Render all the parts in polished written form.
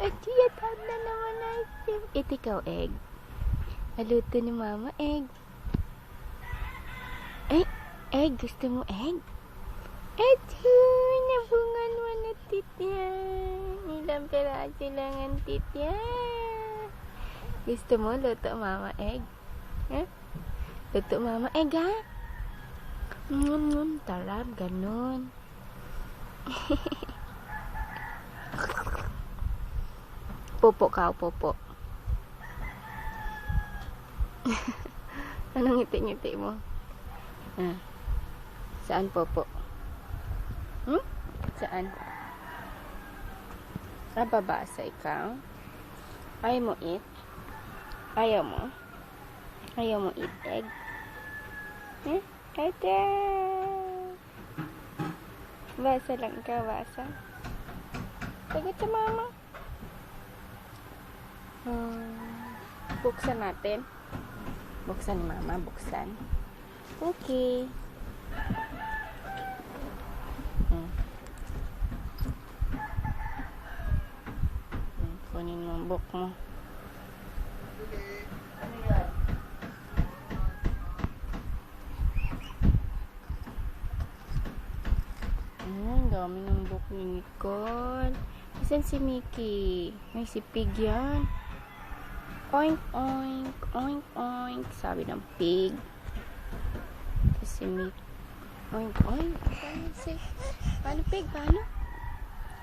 At tiyatad na naman ice cream. Ito ikaw, egg. Haluto ni mama, egg. Ay, egg. Gusto mo egg? Ito, nabungan mo na titya. Ilang peraso lang ang titya. Gusto mo luto mama egg? Eh? Luto mama egg, ha? Tarap, ganun. Popo ka, popo. Anong ngiti-ngiti mo? Saan popo? Saan? Babasa ikaw? Ayaw mo eat? Ayaw mo? Ayaw mo eat egg? Ate! Basa lang ka, basa. Sagot sa mama. Buksan natin. Buksan ni mama, buksan. Okay. Kunin mo ang book mo. Ang dami ng book ni Nicole. Isan si Mickey? May si Pig yan. Oink, oink, oink, oink. Sabi ng pig. Kasi Mickey. Oink, oink. Paano pig? Paano?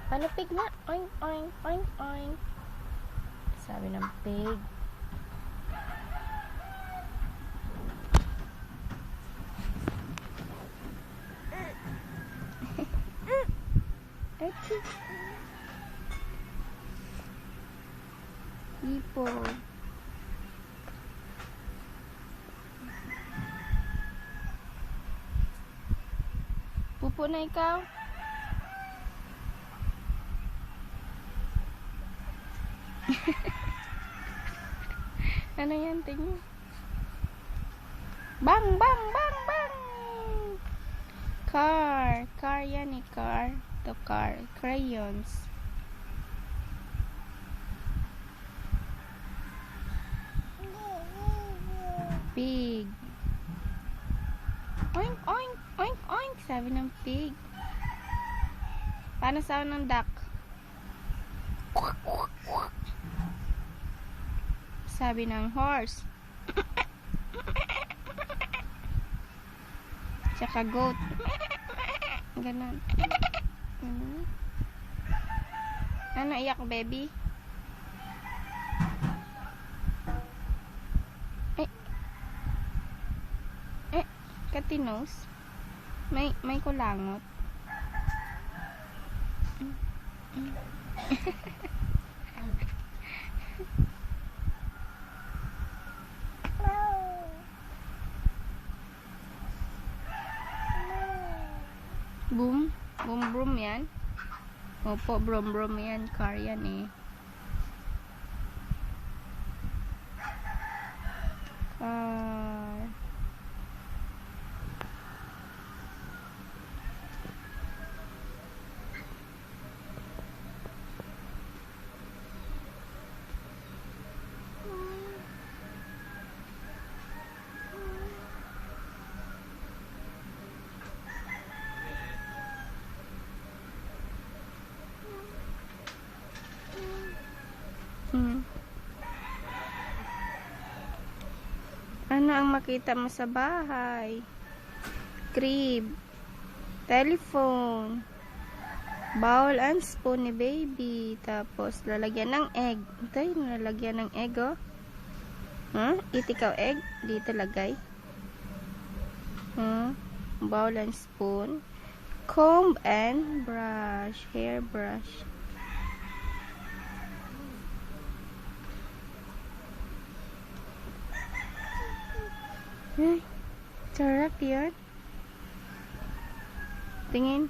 Paano pig na? Oink, oink, oink, oink. Sabi ng pig. Echi. Ipo. Pupo na ikaw? Ano yan? Tingin. Bang, bang, bang, bang! Car. Car yan eh, car. Ito car. Crayons. Pig. Oink, oink, oink, oink. Sabi ng pig. Paano sound ng duck? Sabi ng horse. Tsaka goat. Ganun. Ano, iyak baby? Katinos. May kulangot. Boom. Boom broom yan. Opo, brom brom yan. Car yan eh. Car. Ano ang makita mo sa bahay? Crib, telephone, bowl and spoon ni baby, tapos lalagyan ng egg. Ito yung lalagyan ng egg, oh. Eat ikaw egg, dito lagay. Bowl and spoon, comb and brush, hair brush. Sarap yan. Tingin.